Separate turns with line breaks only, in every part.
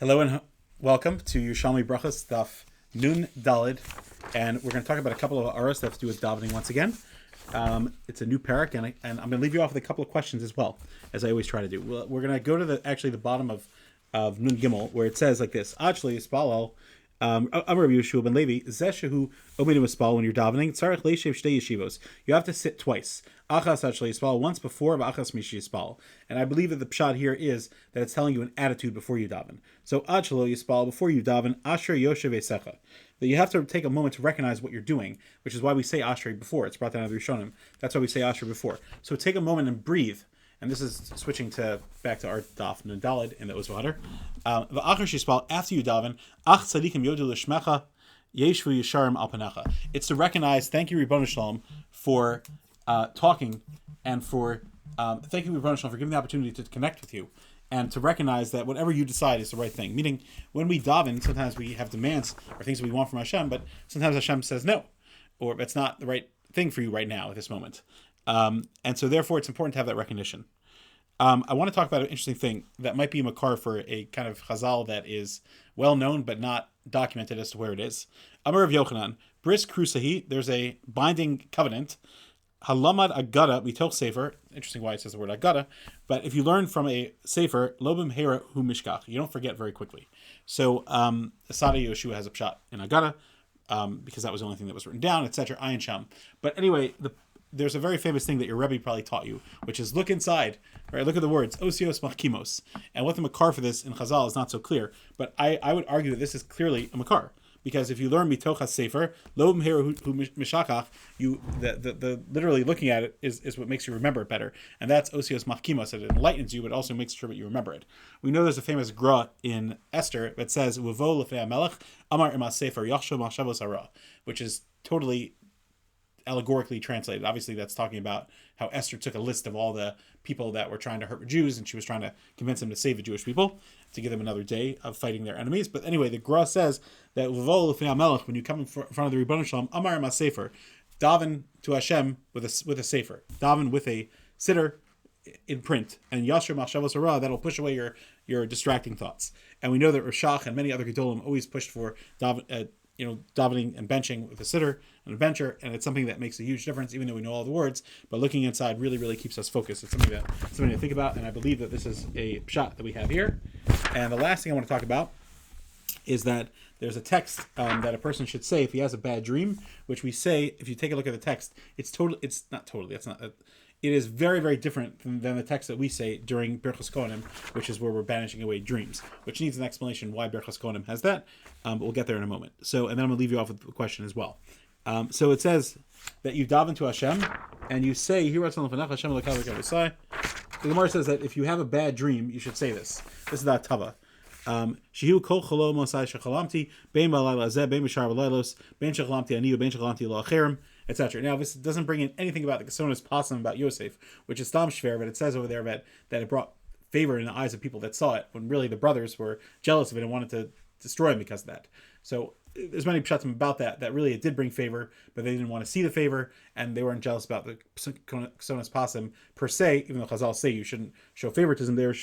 Hello and welcome to Yerushalmi Berachos Daf Nun Dalid, and we're going to talk about a couple of aras that have to do with davening once again. It's a new parak, and I'm going to leave you off with a couple of questions as well, as I always try to do. We're going to go to the bottom of Nun Gimel, where it says like this: Actually, Spalal. Amar Rabbi Yeshua ben Levi, Zeshahu Omidim Spal when you're davening. Tzarich leishev shtei yeshivos. You have to sit twice. Achas actually Spal once before, Achas mishi Spal. And I believe that the pshat here is that it's telling you an attitude before you daven. So Achlo Yispal before you daven, Asher Yoshev Esecha. That you have to take a moment to recognize what you're doing, which is why we say Ashrei before. It's brought down in the Rishonim. That's why we say Ashrei before. So take a moment and breathe. And this is switching back to our daf Nun Daled in the Uzvater. After you daven, ach tzadikim yodu l'shmecha yeshvu yesharim al panecha. It's to recognize, thank you Ribbon Shalom for talking, and for thank you Ribbon Shalom for giving the opportunity to connect with you, and to recognize that whatever you decide is the right thing. Meaning, when we daven, sometimes we have demands or things that we want from Hashem, but sometimes Hashem says no, or it's not the right thing for you right now at this moment. And so therefore it's important to have that recognition. I want to talk about an interesting thing that might be a makar for a kind of chazal that is well known but not documented as to where it is. Amar of Yochanan, Bris Krusahi, there's a binding covenant. Halamad Agada mitoch sefer. Interesting why it says the word Agada, but if you learn from a sefer, Lobim Hera Hu Mishkach, you don't forget very quickly. So Asada Yoshua has a pshat in Agada, because that was the only thing that was written down, etc. Ayin Sham. But anyway, there's a very famous thing that your Rebbe probably taught you, which is look inside, right? Look at the words, Osios Machkimos. And what the makar for this in Chazal is not so clear, but I would argue that this is clearly a makar. Because if you learn Mitoch HaSefer, Lo Mheru Hu Mishakach, the literally looking at it is what makes you remember it better. And that's Osios Machkimos, that it enlightens you, but also makes sure that you remember it. We know there's a famous gra in Esther that says, Uvo Lefei HaMelech, Amar Ima Sefer, Yachsho Machshavos Hara, which is totally allegorically translated. Obviously that's talking about how Esther took a list of all the people that were trying to hurt Jews, and she was trying to convince them to save the Jewish people, to give them another day of fighting their enemies. But anyway, the Gra says that when you come in front of the Ribbon Shalom, Amar Ma Sefer, daven to Hashem with a sefer, daven with a sitter in print, and Yasher Machshavos Hara, that'll push away your distracting thoughts. And we know that Rashach and many other Gedolim always pushed for davening and benching with a sitter and a bencher, and it's something that makes a huge difference, even though we know all the words. But looking inside really, really keeps us focused. It's something to think about, and I believe that this is a pshat that we have here. And the last thing I want to talk about is that there's a text that a person should say if he has a bad dream, which we say, if you take a look at the text, it is very, very different than the text that we say during Berachos Kohanim, which is where we're banishing away dreams, which needs an explanation why Berachos Kohanim has that, but we'll get there in a moment. So, and then I'm going to leave you off with a question as well. So it says that you daven to Hashem, and you say, the Gemara says that if you have a bad dream, you should say this. This is that Tava. Shihu kol chalom osai shechalamti, bein b'alayla hazeh, bein b'shar b'laylos, bein shechalamti aniu, bein shechalamti lo acherim, etc. Now, this doesn't bring in anything about the Kesonas Pasam about Yosef, which is Stam Shver, but it says over there that it brought favor in the eyes of people that saw it, when really the brothers were jealous of it and wanted to destroy him because of that. So there's many pshatim about that really it did bring favor, but they didn't want to see the favor, and they weren't jealous about the Kesonas Pasam per se, even though Chazal say you shouldn't show favoritism. They're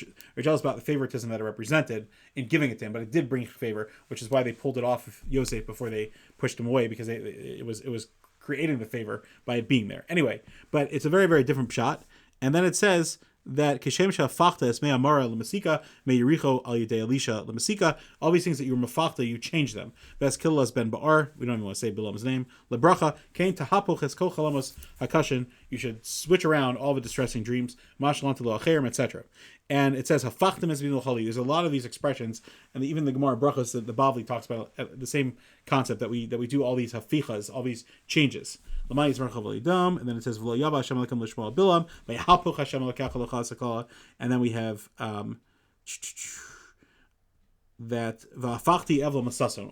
jealous about the favoritism that it represented in giving it to him, but it did bring favor, which is why they pulled it off of Yosef before they pushed him away, because it was creating the favor by it being there. Anyway, but it's a very, very different pshat. And then it says that Kishem Shafachta es me amara lemasika me Yericho al yedei Elisha lemasika. All these things that you were mafachta, you change them. Ves killas ben ba'ar. We don't even want to say Bilam's name. Lebracha kain tahapoch es kol chalamos hakashin. You should switch around all the distressing dreams. Mashlant lo acherim, etc. And it says hafachtem es v'no chali. There's a lot of these expressions, and even the Gemara Berachos, the Bavli talks about the same concept that we do all these hafichas, all these changes. And then it says and then we have that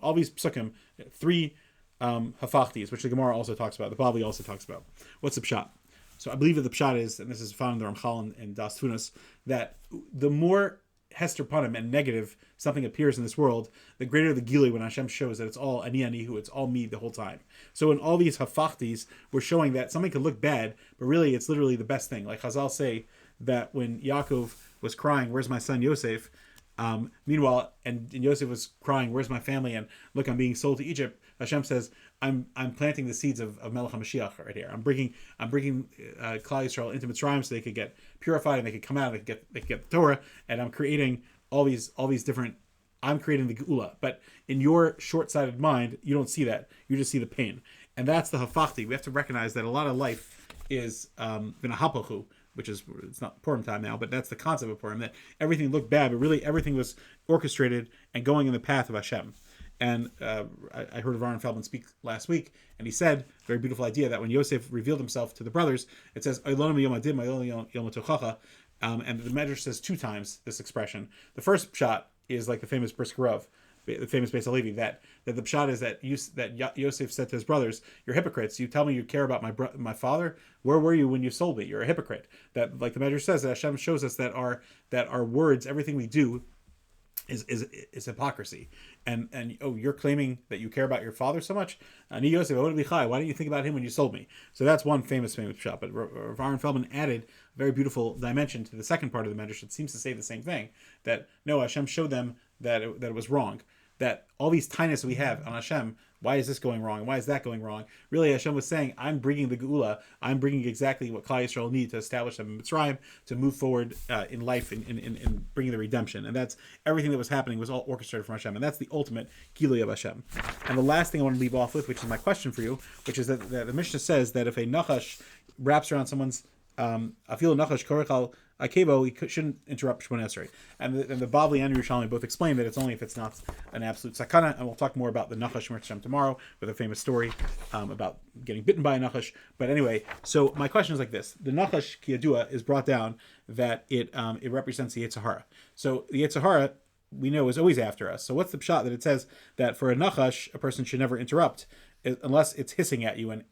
all these psukim, three hafachtis, which the Gemara also talks about, the Bavli also talks about. What's the pshat? So I believe that the pshat is, and this is found in the Ramchal and Das Tunas, that the more Hester Panim and negative something appears in this world, the greater the Gili when Hashem shows that it's all Ani Anihu, it's all me the whole time. So in all these hafachtis, we're showing that something could look bad, but really it's literally the best thing. Like Chazal say that when Yaakov was crying, "Where's my son Yosef?" Meanwhile, and Yosef was crying, "Where's my family?" And look, I'm being sold to Egypt. Hashem says, "I'm planting the seeds of Melech HaMashiach right here. I'm bringing Klal Yisrael into Mitzrayim so they could get purified and they could come out and they could get the Torah. And I'm creating all these different. I'm creating the Geula. But in your short-sighted mind, you don't see that. You just see the pain, and that's the hafachti. We have to recognize that a lot of life is v'nahapachu, which is, it's not Purim time now, but that's the concept of Purim, that everything looked bad, but really everything was orchestrated and going in the path of Hashem. And I heard of Aaron Feldman speak last week, and he said, very beautiful idea, that when Yosef revealed himself to the brothers, it says, and the Medrash says 2 times this expression. The first shot is like the famous Brisker Rav, the famous Beis Halevi, that the pshat is that Yosef said to his brothers, "You're hypocrites. You tell me you care about my father. Where were you when you sold me? You're a hypocrite." That, like the Medrash says, that Hashem shows us that our words, everything we do, is hypocrisy. And you're claiming that you care about your father so much. Ani Yosef, why didn't you think about him when you sold me? So that's one famous pshat. But Rav Aaron Feldman added a very beautiful dimension to the second part of the Medrash. It seems to say the same thing, that no, Hashem showed them that it was wrong. That all these tightness we have on Hashem, why is this going wrong? Why is that going wrong? Really, Hashem was saying, I'm bringing the Geula. I'm bringing exactly what Klal Yisrael need to establish them in Mitzrayim, to move forward in life, in bringing the redemption. And that's everything that was happening was all orchestrated from Hashem. And that's the ultimate Gilui of Hashem. And the last thing I want to leave off with, which is my question for you, which is that the Mishnah says that if a Nachash wraps around someone's Afil Nachash Korechal Akebo, he shouldn't interrupt Shemon Esrei. And the Bavli and Yerushalmi both explain that it's only if it's not an absolute sakana. And we'll talk more about the Nachash Hashem tomorrow with a famous story about getting bitten by a Nachash. But anyway, so my question is like this: the Nachash Kiyadua is brought down that it represents the Yetzer Hara. So the Yetzer Hara, we know, is always after us. So what's the pshat that it says that for a Nachash, a person should never interrupt unless it's hissing at you and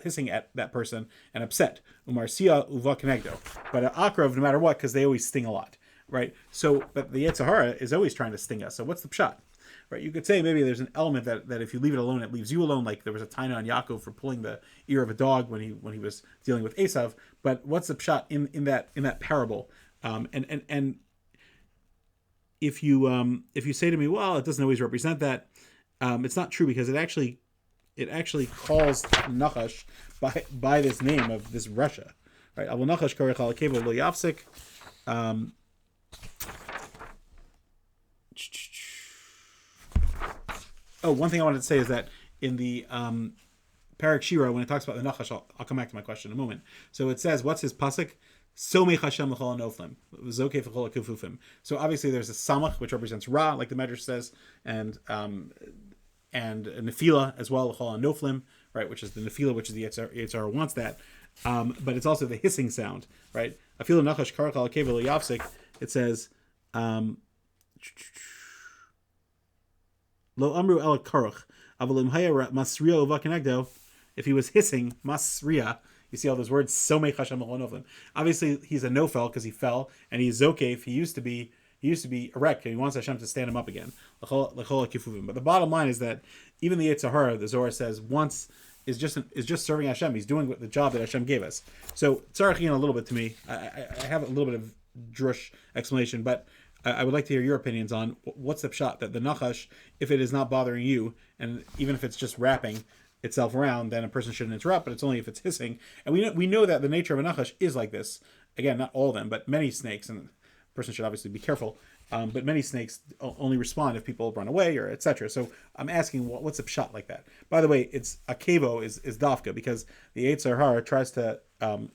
hissing at that person and upset. Umarsia uva kenegdo. But an akrav, no matter what, because they always sting a lot, right? So, but the Yetzer Hara is always trying to sting us. So what's the pshat, right? You could say maybe there's an element that if you leave it alone, it leaves you alone. Like there was a taina on Yaakov for pulling the ear of a dog when he was dealing with Esav. But what's the pshat in that parable? And if you say to me, well, it doesn't always represent that, it's not true, because it actually calls Nachash by this name of this Russia, right? Avol Nachash Korech Al Akeva Lo Yafsik. One thing I wanted to say is that in the Parak Shira, when it talks about the Nachash, I'll come back to my question in a moment. So it says, what's his pasuk? Somech Hashem l'chol hanoflim, zokef l'chol hakufufim. So obviously there's a samach, which represents Ra, like the Medrash says, and a nefila as well, l'chol hanoflim, right, which is the nefila, which is the Yetzer wants that. But it's also the hissing sound, right? Afilu nachash karach al kevel yafsik. It says, lo amru el karach avalim haya masriya uvakenegdo. If he was hissing masriya, you see all those words. Somech Hashem l'chol. Obviously, he's a nofel because he fell, and he's zokef. He used to be erect, and he wants Hashem to stand him up again. But the bottom line is that even the Yetzer Hara, the Zohar says, once is just serving Hashem. He's doing the job that Hashem gave us. So tzarachin a little bit to me. I have a little bit of drush explanation, but I would like to hear your opinions on what's the pshat that the Nachash, if it is not bothering you, and even if it's just wrapping itself around, then a person shouldn't interrupt, but it's only if it's hissing. And we know that the nature of a Nachash is like this. Again, not all of them, but many snakes, and a person should obviously be careful, but many snakes only respond if people run away or etc. So I'm asking, what's a pshat like that? By the way, it's a kevo is dafka, because the Yetzer Hara tries to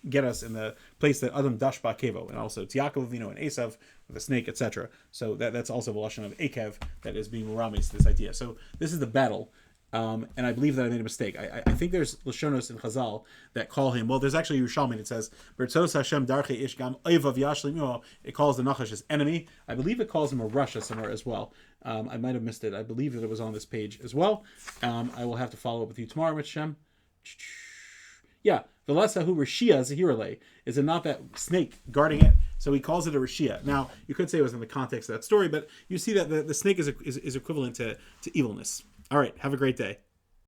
get us in the place that Adam dash ba kevo, and also it's Yaakov, and Esav with a snake, etc. So that's also a lashon of Akev that is being muramis to this idea. So this is the battle. And I believe that I made a mistake. I think there's Lashonos in Chazal that call him, well, there's actually Yerushalmi that says, Berachos Hashem darche ish gam oivav yashlim. It calls the Nachash his enemy. I believe it calls him a Russia somewhere as well. I might have missed it. I believe that it was on this page as well. I will have to follow up with you tomorrow, with Shem. Yeah, Velasahu Rishia Zahirale. Is it not that snake guarding it? So he calls it a Rishia. Now, you could say it was in the context of that story, but you see that the snake is equivalent to evilness. All right, have a great day.